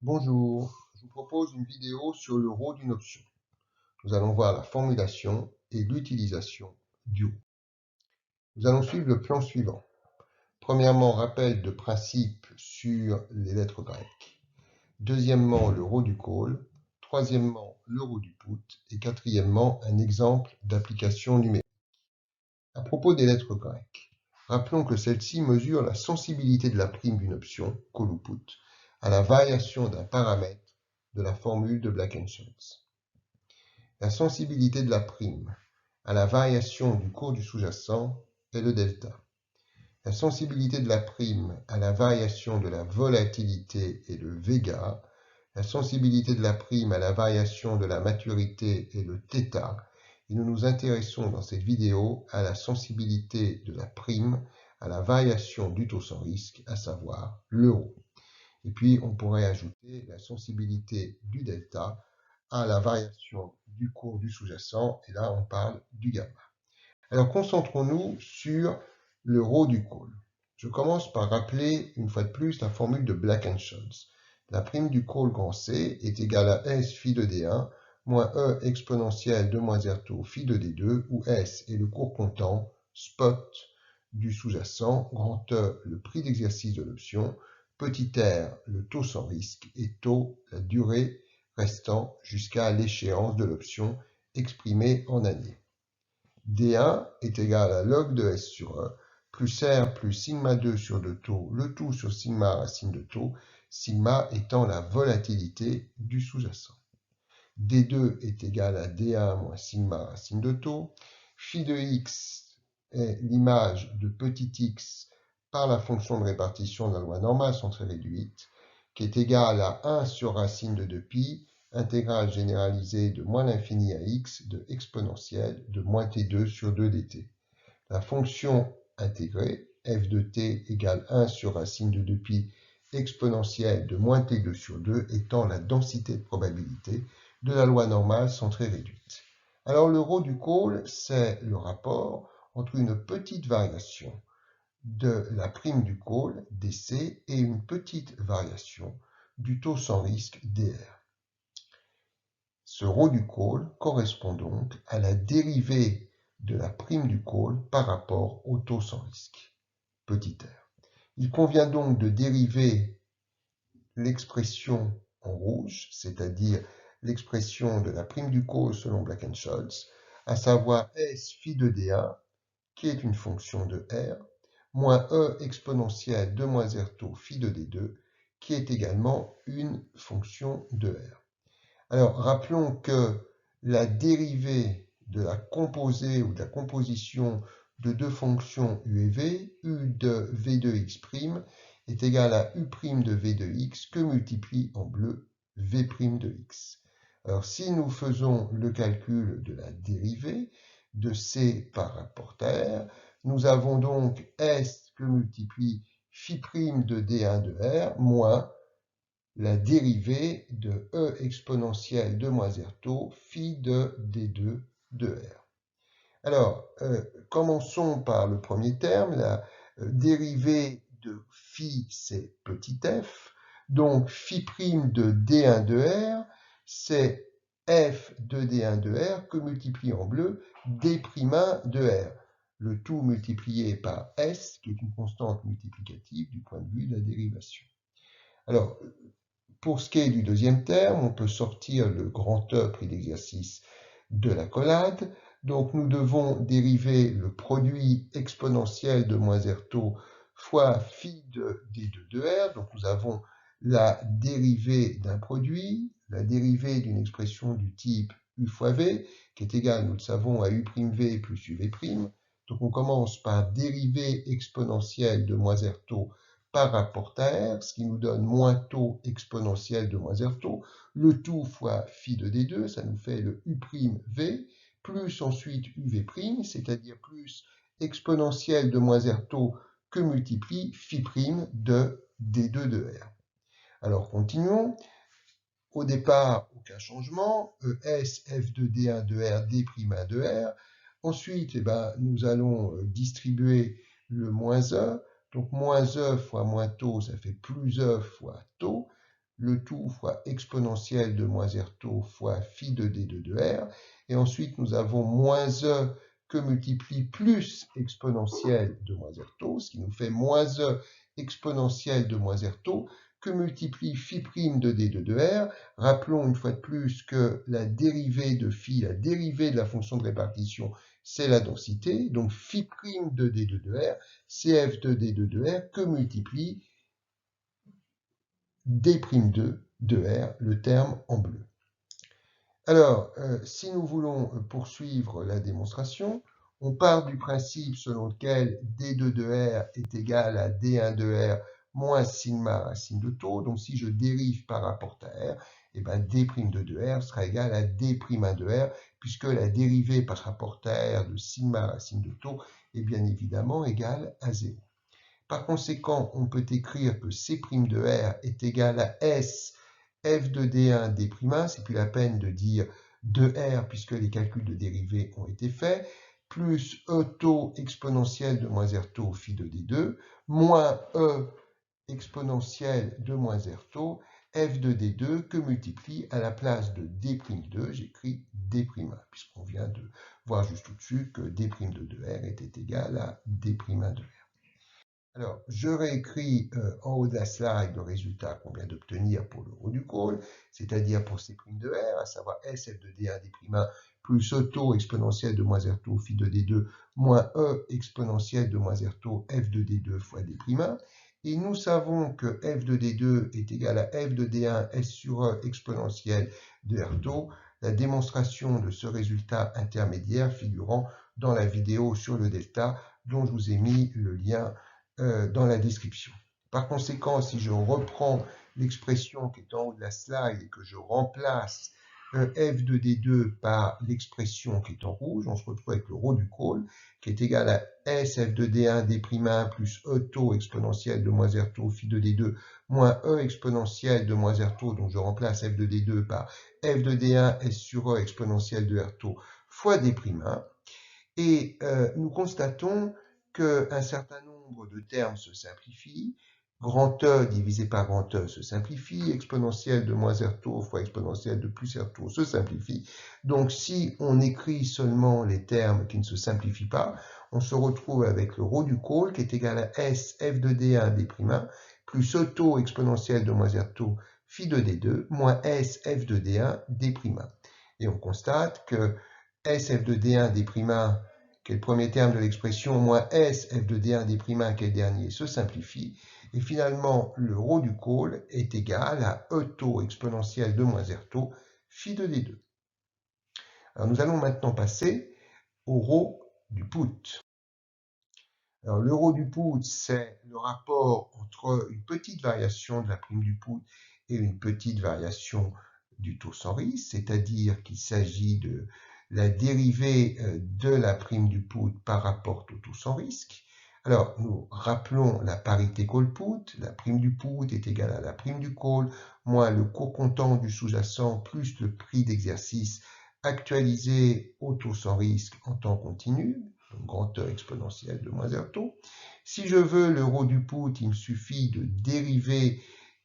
Bonjour, je vous propose une vidéo sur le rho d'une option. Nous allons voir la formulation et l'utilisation du rho. Nous allons suivre le plan suivant. Premièrement, rappel de principe sur les lettres grecques. Deuxièmement, le rho du call. Troisièmement, le rho du put. Et quatrièmement, un exemple d'application numérique. À propos des lettres grecques, rappelons que celles-ci mesurent la sensibilité de la prime d'une option, call ou put, à la variation d'un paramètre de la formule de Black-Scholes. La sensibilité de la prime à la variation du cours du sous-jacent est le delta. La sensibilité de la prime à la variation de la volatilité est le vega. La sensibilité de la prime à la variation de la maturité est le θ. Et nous nous intéressons dans cette vidéo à la sensibilité de la prime à la variation du taux sans risque, à savoir l'euro. Et puis on pourrait ajouter la sensibilité du delta à la variation du cours du sous-jacent, et là on parle du gamma. Alors concentrons-nous sur le rho du call. Je commence par rappeler une fois de plus la formule de Black-Scholes. La prime du call grand C est égale à S phi de D1 moins E exponentielle de moins R taux phi de D2, où S est le cours comptant, spot, du sous-jacent, grand E le prix d'exercice de l'option, petit r le taux sans risque et taux la durée restant jusqu'à l'échéance de l'option exprimée en années. D1 est égal à log de S sur E, plus R plus sigma 2 sur 2 taux, le tout sur sigma racine de taux, sigma étant la volatilité du sous-jacent. D2 est égal à D1 moins sigma racine de taux. Phi de x est l'image de petit x par la fonction de répartition de la loi normale centrée réduite, qui est égale à 1 sur racine de 2pi, intégrale généralisée de moins l'infini à x de exponentielle de moins t2 sur 2 dt. La fonction intégrée, f de t égale 1 sur racine de 2pi exponentielle de moins t2 sur 2 étant la densité de probabilité de la loi normale centrée réduite. Alors le rho du call, c'est le rapport entre une petite variation de la prime du call, dc, et une petite variation du taux sans risque, dr. Ce rho du call correspond donc à la dérivée de la prime du call par rapport au taux sans risque, petit r. Il convient donc de dériver l'expression en rouge, c'est-à-dire l'expression de la prime du call selon Black-Scholes, à savoir S phi de D1, qui est une fonction de R, moins E exponentielle de moins R taux phi de D2, qui est également une fonction de R. Alors, rappelons que la dérivée de la composée ou de la composition de deux fonctions u et v, u de v de x' est égale à u' de v de x que multiplie en bleu v' de x. Alors, si nous faisons le calcul de la dérivée de c par rapport à r, nous avons donc s que multiplie phi' de d1 de r moins la dérivée de e exponentielle de moins r taux phi de d2 de r. Alors, commençons par le premier terme. La dérivée de phi, c'est petit f. Donc, phi' de d1 de r, c'est f de d1 de r que multiplie en bleu d'1 de r. Le tout multiplié par s, qui est une constante multiplicative du point de vue de la dérivation. Alors, pour ce qui est du deuxième terme, on peut sortir le grand E prix d'exercice de l'accolade. Donc nous devons dériver le produit exponentiel de moins R taux fois phi de D2 de R. Donc nous avons la dérivée d'un produit, la dérivée d'une expression du type U fois V, qui est égale, nous le savons, à U'V plus UV'. Donc on commence par dérivée exponentielle de moins R taux par rapport à R, ce qui nous donne moins taux exponentiel de moins R taux, le tout fois phi de D2, ça nous fait le U'V, plus ensuite UV', c'est-à-dire plus exponentielle de moins R taux que multiplie phi' de D2 de R. Alors continuons. Au départ, aucun changement, ES, F de D1 de R, D'1 de R. Ensuite, nous allons distribuer le moins E. Donc, moins E fois moins taux, ça fait plus E fois taux. le tout fois exponentielle de moins r taux fois phi de d de r. Et ensuite, nous avons moins e que multiplie plus exponentielle de moins r taux, ce qui nous fait moins e exponentielle de moins r taux, que multiplie phi prime de d de r. Rappelons une fois de plus que la dérivée de phi, la dérivée de la fonction de répartition, c'est la densité. Donc phi prime de d de r, c'est f de d de r que multiplie d'2 de r, le terme en bleu. Alors, si nous voulons poursuivre la démonstration, on part du principe selon lequel d2 de r est égal à d1 de r moins sigma racine de taux. Donc, si je dérive par rapport à r, eh bien, d' de r sera égal à d'1 de r, puisque la dérivée par rapport à r de sigma racine de taux est bien évidemment égale à 0. Par conséquent, on peut écrire que C' de R est égal à S f de D1 D'1, c'est plus la peine de dire de R puisque les calculs de dérivée ont été faits, plus E taux exponentielle de moins R taux phi de D2, moins E exponentielle de moins R taux, f de D2 que multiplie à la place de D'2, j'écris D'1, puisqu'on vient de voir juste au-dessus que D' de R était égal à D'1 de R. Alors, je réécris en haut de la slide le résultat qu'on vient d'obtenir pour le haut du col, c'est-à-dire pour C' de R, à savoir SF de D1 D'1 plus E taux exponentielle de moins R taux phi de D2 moins E exponentielle de moins R taux F de D2 fois D'. Et nous savons que F de D2 est égal à F de D1 S sur E exponentielle de R taux, la démonstration de ce résultat intermédiaire figurant dans la vidéo sur le delta dont je vous ai mis le lien dans la description. Par conséquent, si je reprends l'expression qui est en haut de la slide et que je remplace f de d2 par l'expression qui est en rouge, on se retrouve avec le rho du col qui est égal à s f de d1 d'1 plus e taux exponentielle de moins r taux phi de d2 moins e exponentielle de moins r taux, donc je remplace f de d2 par f de d1 s sur e exponentielle de r taux fois d'1. Et nous constatons qu'un certain nombre de termes se simplifient. Grand E divisé par grand E se simplifie. Exponentielle de moins R taux fois exponentielle de plus R taux se simplifie. Donc, si on écrit seulement les termes qui ne se simplifient pas, on se retrouve avec le rho du col qui est égal à S f de D1 D', plus E taux exponentielle de moins R taux phi de D2 moins S f de D1 D'. Et on constate que S f de D1 D', qui est le premier terme de l'expression, moins S f de D1 D', qui est le dernier, se simplifie. Et finalement, le rho du col est égal à E taux exponentielle de moins R taux phi de D2. Alors nous allons maintenant passer au rho du put. Alors le rho du put, c'est le rapport entre une petite variation de la prime du put et une petite variation du taux sans risque, c'est-à-dire qu'il s'agit de la dérivée de la prime du put par rapport au taux sans risque. Alors, nous rappelons la parité call-put. La prime du put est égale à la prime du call, moins le cours comptant du sous-jacent, plus le prix d'exercice actualisé au taux sans risque en temps continu, donc grand E exponentielle de moins R taux. Si je veux le rho du put, il me suffit de dériver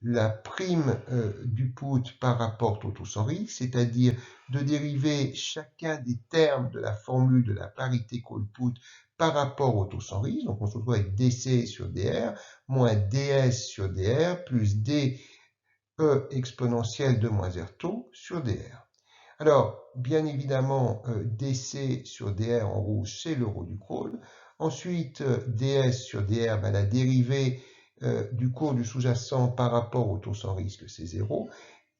la prime du put par rapport au taux sans risque, c'est-à-dire de dériver chacun des termes de la formule de la parité call-put par rapport au taux sans risque. Donc on se retrouve avec dC sur dr moins ds sur dr plus dE exponentielle de moins R taux sur dr. Alors, bien évidemment, dC sur dr en rouge, c'est le rho du col. Ensuite, ds sur dr, la dérivée du cours du sous-jacent par rapport au taux sans risque, c'est 0.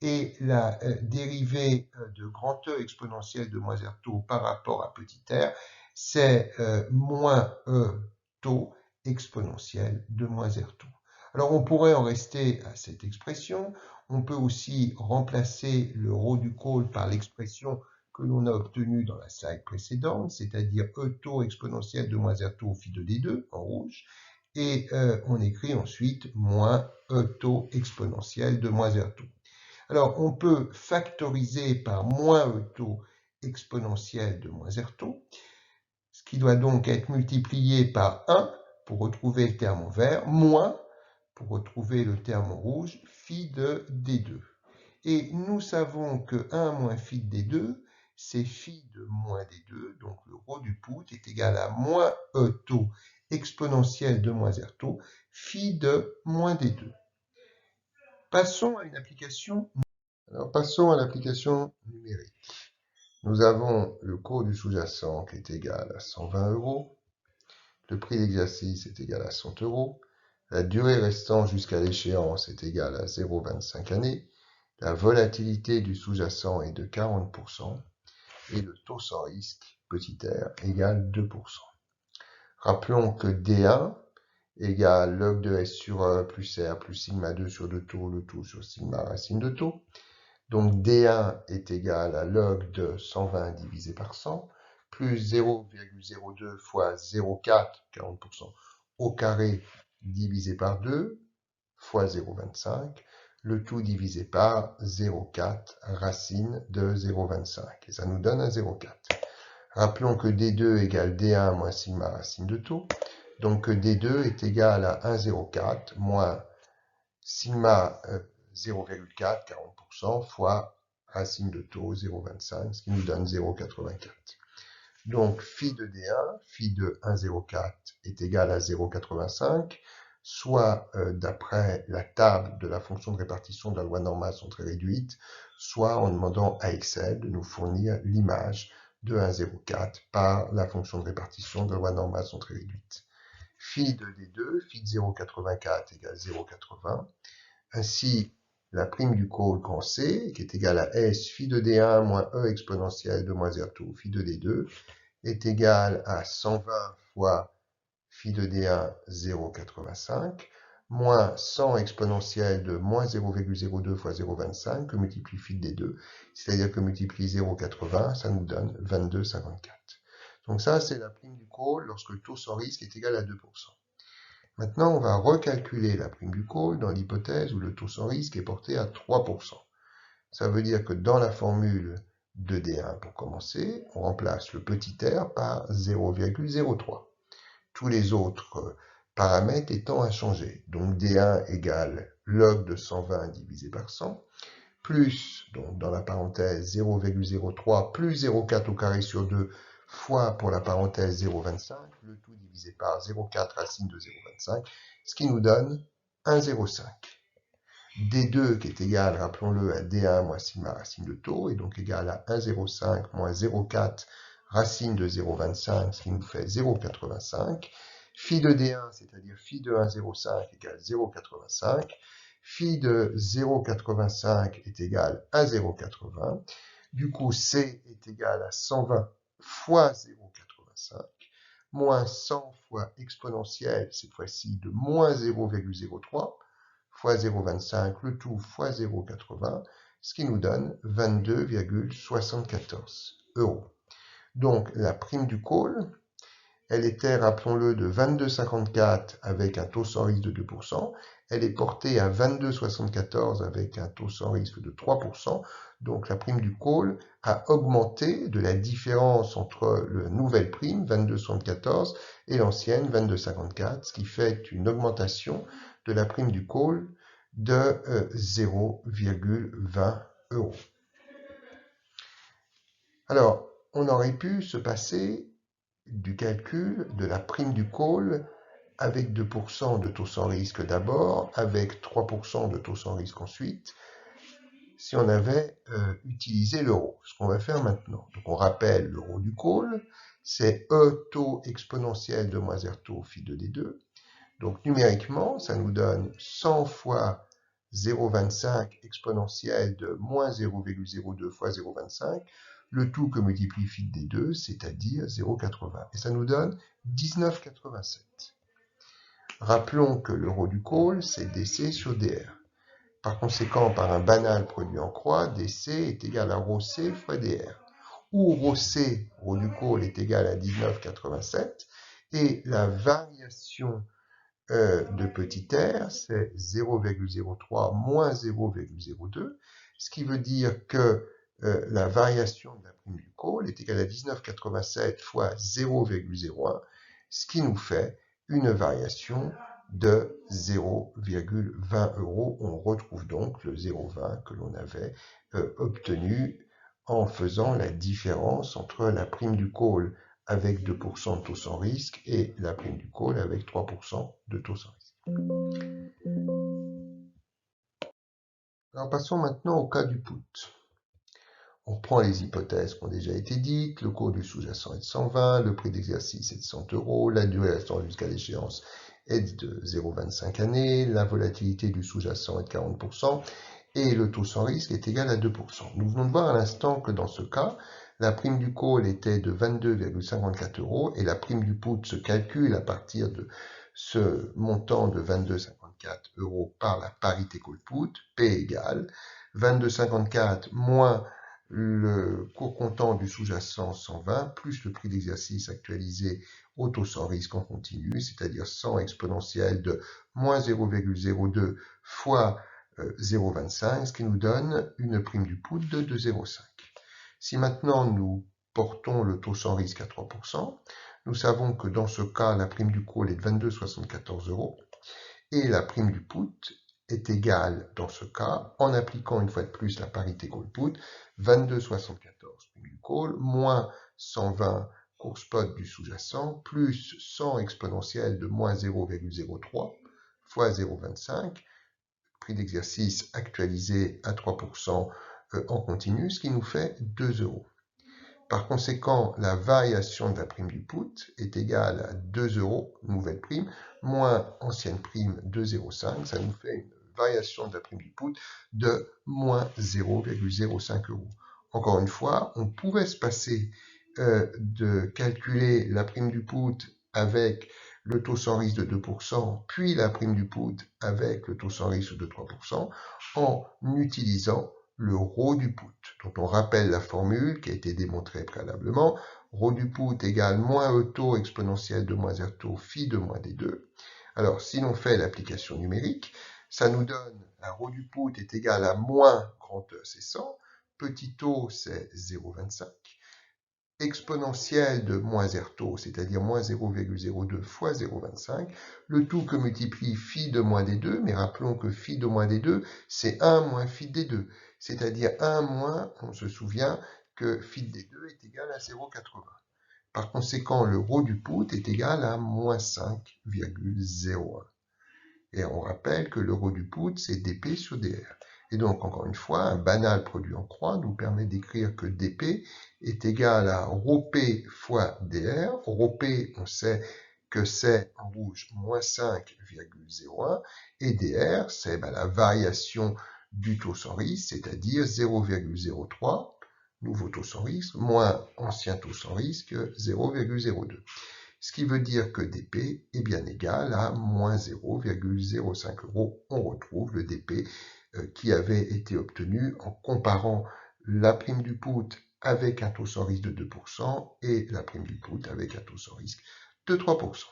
Et la dérivée de grand E exponentielle de moins R taux par rapport à petit r, c'est moins E taux exponentielle de moins R taux. Alors on pourrait en rester à cette expression. On peut aussi remplacer le rho du col par l'expression que l'on a obtenue dans la slide précédente, c'est-à-dire E taux exponentielle de moins R taux phi de D2 en rouge. Et on écrit ensuite moins E taux exponentielle de moins R taux. Alors, on peut factoriser par moins E taux exponentielle de moins R taux, ce qui doit donc être multiplié par 1 pour retrouver le terme en vert, moins pour retrouver le terme rouge, phi de D2. Et nous savons que 1 moins phi de D2, c'est phi de moins D2, donc le rho du put est égal à moins E tau exponentielle de moins R tau, phi de moins D2. Passons à une application. Alors passons à l'application numérique. Nous avons le cours du sous-jacent qui est égal à 120 €. Le prix d'exercice est égal à 100 €. La durée restant jusqu'à l'échéance est égale à 0,25 années. La volatilité du sous-jacent est de 40%. Et le taux sans risque, petit r, égale 2%. Rappelons que D1 égale log de S sur E plus R plus sigma 2 sur 2 taux, le tout sur sigma racine de taux. Donc D1 est égal à log de 120 divisé par 100, plus 0,02 fois 0,4, 40%, au carré divisé par 2, fois 0,25, le tout divisé par 0,4 racine de 0,25. Et ça nous donne un 0,4. Rappelons que D2 égale D1 moins sigma racine de taux. Donc que D2 est égal à 1,04 moins sigma 0,4, 40%, fois racine de taux 0,25, ce qui nous donne 0,84. Donc phi de D1, phi de 1,04 est égal à 0,85, soit d'après la table de la fonction de répartition de la loi normale sont très réduites, soit en demandant à Excel de nous fournir l'image de 1,04 par la fonction de répartition de la loi normale sont très réduites. Phi de D2, phi de 0,84 égale 0,80. Ainsi, la prime du col grand C, qui est égale à S phi de D1 moins E exponentielle de moins R2 phi de D2, est égale à 120 fois phi de D1 0,85 moins 100 exponentielle de moins 0,02 fois 0,25 que multiplie phi de D2, c'est-à-dire que multiplie 0,80, ça nous donne 22,54. Donc ça, c'est la prime du call lorsque le taux sans risque est égal à 2%. Maintenant, on va recalculer la prime du call dans l'hypothèse où le taux sans risque est porté à 3%. Ça veut dire que dans la formule de D1, pour commencer, on remplace le petit r par 0,03. Tous les autres paramètres étant inchangés. Donc D1 égale log de 120 divisé par 100, plus, donc dans la parenthèse, 0,03 plus 0,4 au carré sur 2 fois pour la parenthèse 0,25, le tout divisé par 0,4 racine de 0,25, ce qui nous donne 1,05. D2 qui est égal, rappelons-le, à D1 moins sigma racine de taux, est donc égal à 1,05 moins 0,4 racine de 0,25, ce qui nous fait 0,85. Phi de D1, c'est-à-dire phi de 1,05 égale 0,85. Phi de 0,85 est égal à 0,80. Du coup, C est égal à 120 fois 0,85, moins 100 fois exponentielle, cette fois-ci de moins 0,03, fois 0,25, le tout fois 0,80, ce qui nous donne 22,74 €. Donc, la prime du call, elle était, rappelons-le, de 22,54 avec un taux sans risque de 2%. Elle est portée à 22,74 avec un taux sans risque de 3%. Donc, la prime du call a augmenté de la différence entre la nouvelle prime, 22,74, et l'ancienne, 22,54, ce qui fait une augmentation de la prime du call de 0,20 €. Alors, on aurait pu se passer du calcul de la prime du call avec 2% de taux sans risque d'abord, avec 3% de taux sans risque ensuite, si on avait utilisé l'euro. Ce qu'on va faire maintenant. Donc on rappelle l'euro du call, c'est E taux exponentiel de moins R taux phi de D2. Donc numériquement, ça nous donne 100 fois 0,25 exponentielle de moins 0,02 fois 0,25, le tout que multiplie phi de D2, c'est-à-dire 0,80. Et ça nous donne 19,87. Rappelons que l'euro du call, c'est DC sur DR. Par conséquent, par un banal produit en croix, DC est égal à ρ C fois DR, où ρ C, ρ du call, est égal à 19,87, et la variation de petit r, c'est 0,03 moins 0,02, ce qui veut dire que la variation de la prime du call est égale à 19,87 fois 0,01, ce qui nous fait une variation de 0,20 €. On retrouve donc le 0,20 que l'on avait obtenu en faisant la différence entre la prime du call avec 2% de taux sans risque et la prime du call avec 3% de taux sans risque. Alors passons maintenant au cas du put. On prend les hypothèses qui ont déjà été dites, le cours du sous-jacent est de 120, le prix d'exercice est de 100 €, la durée restant jusqu'à l'échéance est de 0,25 années, la volatilité du sous-jacent est de 40%, et le taux sans risque est égal à 2%. Nous venons de voir à l'instant que dans ce cas, la prime du call était de 22,54 € et la prime du put se calcule à partir de ce montant de 22,54 € par la parité call-put, P égale 22,54 moins le cours comptant du sous-jacent 120 plus le prix d'exercice actualisé au taux sans risque en continu, c'est-à-dire 100 exponentielle de moins 0,02 fois 0,25, ce qui nous donne une prime du put de 2,05. Si maintenant nous portons le taux sans risque à 3%, nous savons que dans ce cas, la prime du call est de 22,74 € et la prime du put est égale, dans ce cas, en appliquant une fois de plus la parité call-put, 22,74 prime du call, moins 120 cours spot du sous-jacent, plus 100 exponentielle de moins 0,03 fois 0,25, prix d'exercice actualisé à 3% en continu, ce qui nous fait 2 €. Par conséquent, la variation de la prime du put est égale à 2 €, nouvelle prime, moins ancienne prime de 0,5, ça nous fait une variation de la prime du put de moins 0,05 €. Encore une fois, on pourrait se passer de calculer la prime du put avec le taux sans risque de 2%, puis la prime du put avec le taux sans risque de 3%, en utilisant le ρ du put, dont on rappelle la formule qui a été démontrée préalablement. ρ du put égale moins E taux exponentielle de moins R taux phi de moins D2. Alors, si l'on fait l'application numérique, ça nous donne un ρ du put est égal à moins grand E, c'est 100, petit taux, c'est 0,25, exponentielle de moins R taux, c'est-à-dire moins 0,02 fois 0,25, le tout que multiplie phi de moins D2, mais rappelons que phi de moins D2, c'est 1 moins phi de D2, c'est-à-dire 1 moins, on se souvient que phi de D2 est égal à 0,80. Par conséquent, le ρ du put est égal à moins 5,01. Et on rappelle que le ρ du put, c'est dP sur dr. Et donc, encore une fois, un banal produit en croix nous permet d'écrire que dP est égal à ρP fois dr. ρP, on sait que c'est en rouge moins 5,01 et dr, c'est la variation du taux sans risque, c'est-à-dire 0,03, nouveau taux sans risque, moins ancien taux sans risque, 0,02. Ce qui veut dire que dP est bien égal à moins 0,05 €. On retrouve le dP qui avait été obtenu en comparant la prime du put avec un taux sans risque de 2% et la prime du put avec un taux sans risque de 3%.